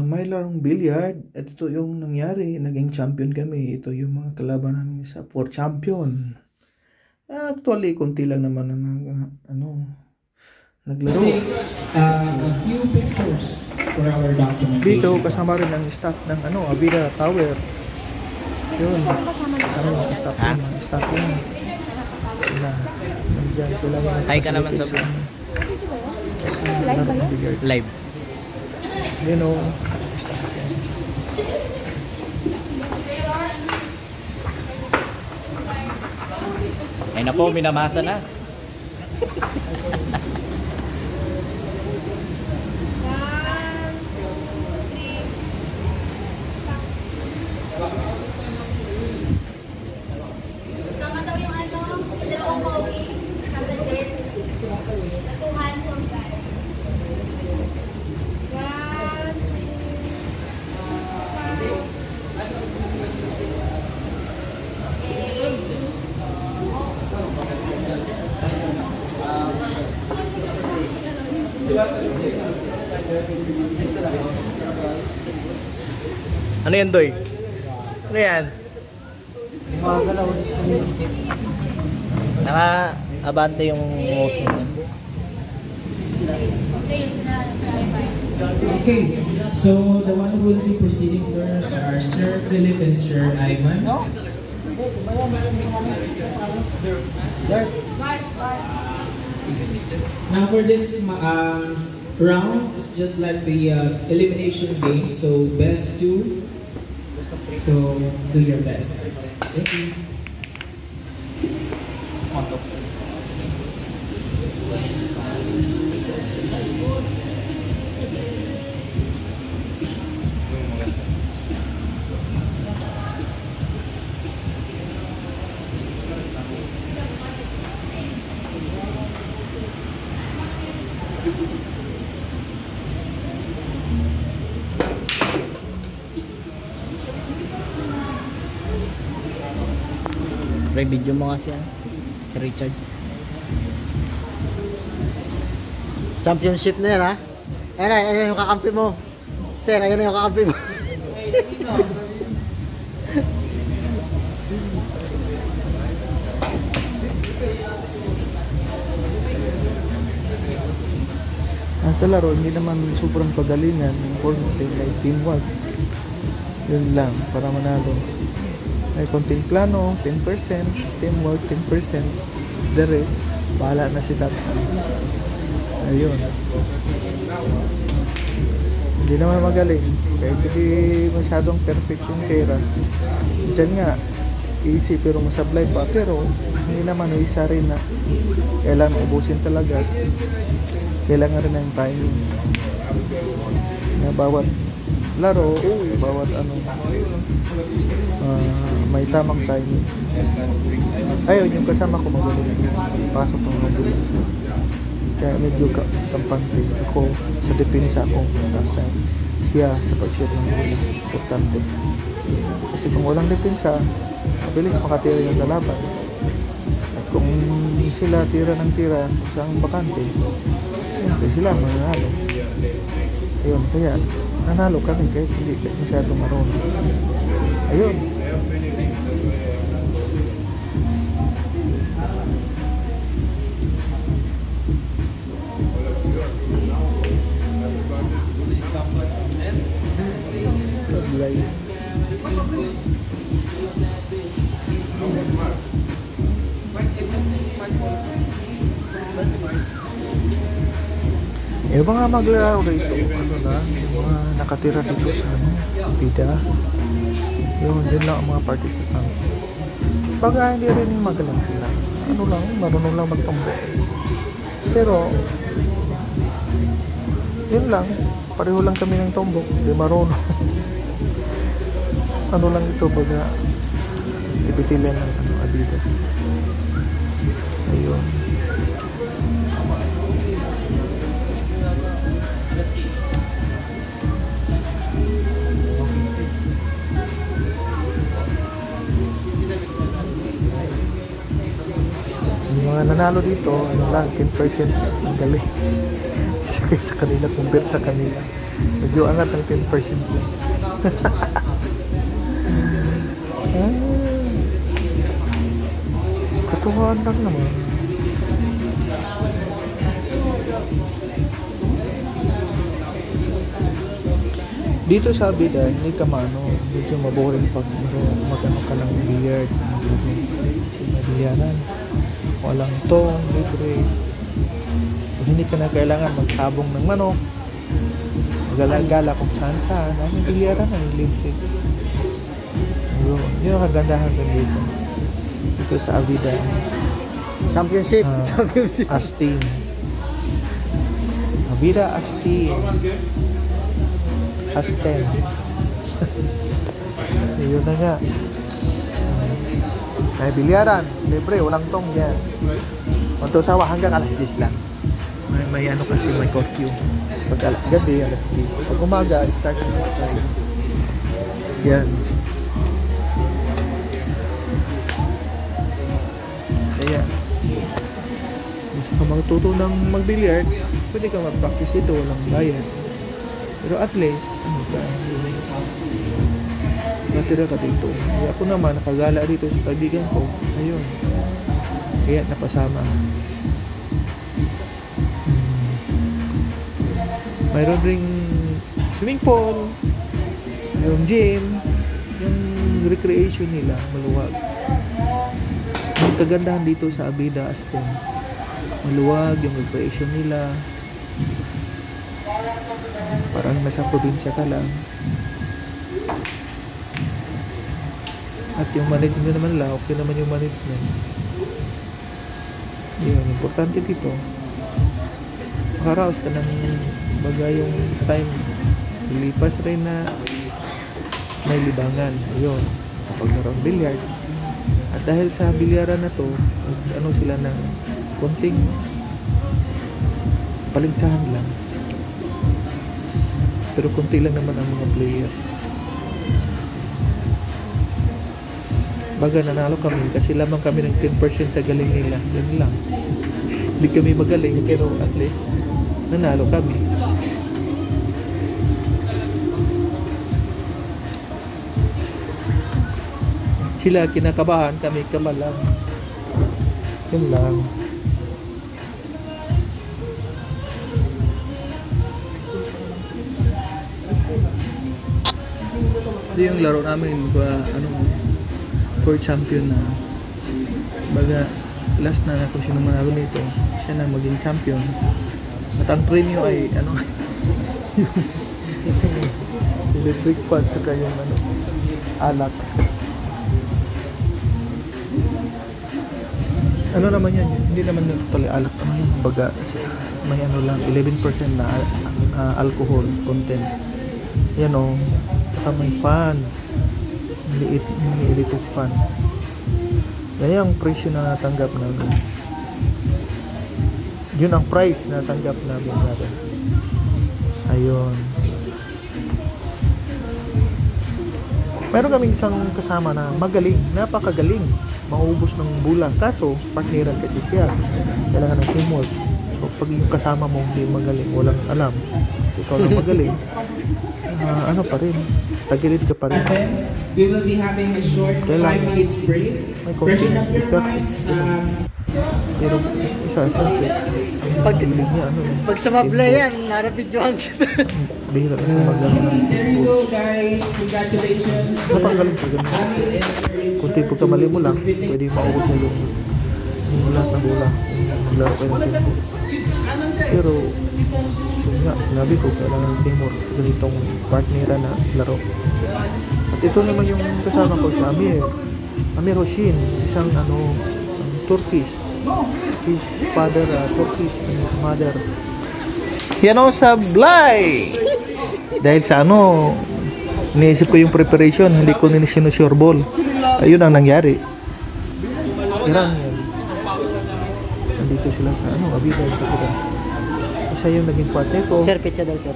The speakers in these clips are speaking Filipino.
May larong billiard at ito yung nangyari, naging champion kami. Ito yung mga kalaban namin sa for champion. Actually, konti lang naman ang naglaro. A few pictures for our documentation. Dito kasama rin ang staff ng Avida Tower. Yun, kasama yung staff yun, mga staff yun. Sila, nandyan sila yung Hi ka naman sa larong billiard. live. You know, staff yan. Ay na po, minamasa na. Sama daw yung dalawang pogi, nasa chest, na two handsome guy. Ano yan, Doy? Ano yan? Mga galaw ni Steve. Naka-abante yung host mo. Okay, so the one who will be proceeding first are Sir Philip and Sir Ivan. Now for this round, it's just like the elimination game. So best two. So do your best, guys. Thank you. Pre, video mo nga siya. Si Richard. Championship na yan, ha? Ayan yung kakampi mo. Sir, ayan yung kakampi mo. Sa laro, hindi naman sobrang pagalingan. Importante, may teamwork. Yun lang, para manalo. May konting plano, 10%, teamwork, 10%. The rest, bahala na si Darsan. Ayun. Hindi naman magaling. Kahit hindi masyadong perfect yung tira. Diyan nga, easy pero masablay pa. Pero, hindi naman isa rin na kailangan ubusin talaga. Kailangan rin ng timing. Na bawat laro, bawat may tamang timing. Ayun, yung kasama ko magaling. Pasok ng magaling. Kaya medyo kampante ako sa depensa akong nasa siya sa pag-shoot ng bola. Importante. Kasi kung walang depensa, mabilis makatira yung kalaban. At kung sila tira ng tira kung saan bakante, siyempre sila mananalo. Ayun, kaya nanalo kami kahit hindi masyadong marunong. Ayun. Sablay. Yung mga maglalaro dito, yung mga nakatira dito sa Vida. Yun lang ang mga participant. Baga hindi rin magalang sila. Marunong lang magtambo. Pero, yun lang. Pareho lang kami ng tombok. Hindi marunong. Lang ito, baga ibitilan ng Avida. Ayun. Mga nanalo dito, lang, 10% ang galing. Isa kayo sa kanila, compare sa kanila. Medyo angat ng 10% lang. Ah, katuwaan lang naman. Dito sa Abida, hindi ka medyo maboring pag magano ka ng billiard, maglaro. Kasi may bilyaran. Walang tong, libre. So, hindi ka na kailangan magsabong ng manok. Magala-gala kung saan-saan. May bilyaran na, libre. Yun ang kagandahan ko dito. Dito sa Abida. Championship. Championship. Astin. Abida Astin. Asten. Yun na nga. May bilyaran. Libre, walang tong yan. Unto sawa hanggang alas 10 lang. May ano kasi may curfew. Pag gabi, alas 10. Pag umaga, start ng exercise. Yan. Kaya, gusto ka magtuto ng mag-billiard, pwede ka mag-practice ito, walang bayad. Pero at least, natira ka dito. Kaya ako naman, nakagala dito sa kaibigan ko. Ayun. Kaya napasama. Mayroon ring swimming pool, mayroong gym, yung recreation nila, maluwag. Ang kagandahan dito sa Abida Astin, maluwag yung recreation nila. Parang nasa probinsya ka lang. At yung management naman lang, okay naman yung management. Yun, importante dito. Makaraos ka ng bagay yung time. Lilipas rin na may libangan. Ayun, kapag naroon billiard. At dahil sa bilyaran na to, ano sila ng konting paligsahan lang. Pero konti lang naman ang mga player. Baga nanalo kami kasi lamang kami ng 10% sa galing nila. Yun lang. Hindi kami magaling pero at least nanalo kami. Sila kinakabahan, kami kamalang. Yun lang. Ito yung laro namin for champion na baga last na kung sino manalo nito siya na maging champion at ang premyo ay yung electric fan saka yung alak. Ano naman yan, hindi naman totally alak, baga may lang 11% na alcohol content yan tsaka may fan, mini electric fan. Yan yung presyo na natanggap namin. Yun ang price na natanggap namin. Ayun. Meron kaming isang kasama na magaling, napakagaling, maubos ng bulan. Kaso, partneran kasi siya. Kailangan ng teamwork. So, pag yung kasama mo hindi magaling, walang alam. Kasi ikaw lang magaling, ano pa rin, tagilid ka pa rin. We will be having a short 5 minutes break. May konting discarte. Pero isa, siyempre, Pag- hilig niya, Pag sumabla yan, narabidyohan kita. bihira na sa magdala ng There you go, boots. guys. Congratulations. Napakagaling pa ganun. Kung tipo ka mali mo lang, pwede maubos na yung lahat ng bola. Maglaro kayo ng boots. Pero, kung nga, sinabi ko, kailangan ng teamwork sa ganitong partnera na laro. At ito naman yung kasama ko si Amir. Amir Hoshin, isang Turkish. His father, Turkish, and his mother. Yan o, sablay! Dahil sa iniisip ko yung preparation, hindi ko sinusure ball. Ayun ang nangyari. Iran yan. Nandito sila sa Abida. Isa yung naging partner ko. Sir, pizza daw, sir.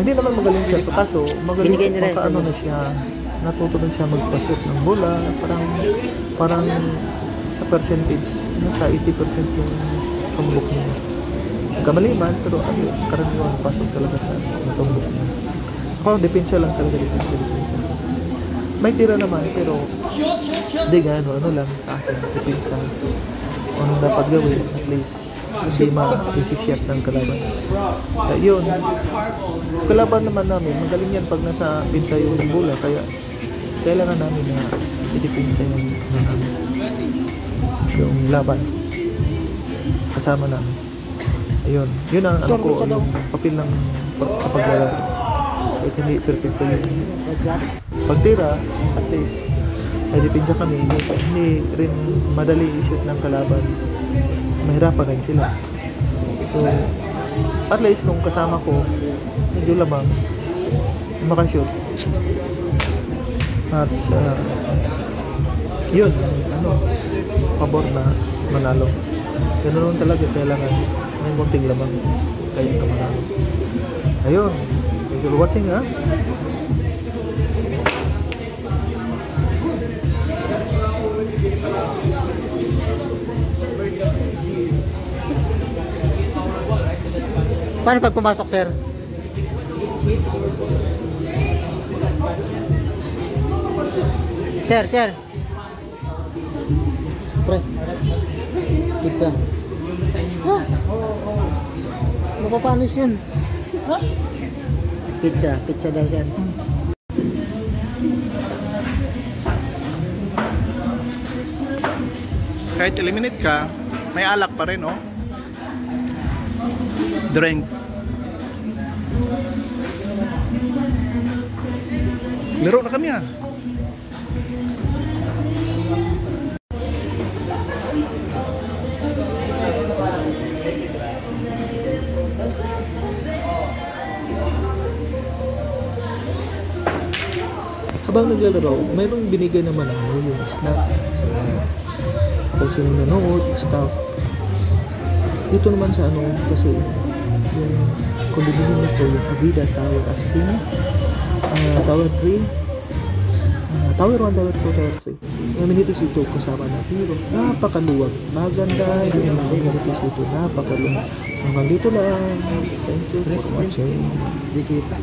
Hindi naman magaling siya. Kaso, magaling Binigay siya. nila Makaano sa- na siya. Natuto na siya magpa-shoot ng bola. Parang sa percentage, nasa 80% yung pambuk niya. kamali man, pero karaniwan pasok talaga sa tumbok na. Ako, depensa lang talaga, depensa. May tira naman, pero hindi ano lang sa akin, depensa. Anong dapat gawin, at least hindi ma-isishot ng kalaban. Yun, kalaban naman namin, magaling yan pag nasa pinta yung bola, kaya kailangan namin na i-depensa yung laban kasama namin. Ayun, yun ang ano ko, yung papel ng sa paglalaro. Kahit hindi perfecto yung pagtira, at least may depensa kami, hindi rin madali i-shoot ng kalaban. Mahirapan rin sila. So, at least kung kasama ko, medyo lamang makashoot. At yun, pabor na manalo. Ganoon talaga, kailangan may munting lamang kaya ka manalo. Ayun, thank you for watching, ha. Paano pag pumasok, sir? Sir. Pre. Pizza. Mapapanis yun. Pizza daw, sir. Kahit eliminate ka, may alak pa rin, oh. Drinks. Laro na kami, ah. Habang naglalaro, mayroong binigay naman yung snack sa kung sino nanood, staff. Dito naman sa kasi yung condominium nito, yung Avida Tower Astin, Tower 3, Tower 1, Tower 2, Tower 3. Yung amenities ito kasama na, pero napakaluwag. Maganda yung amenities ito, napakaluwag. So hanggang dito lang. Thank you for watching. Di kita.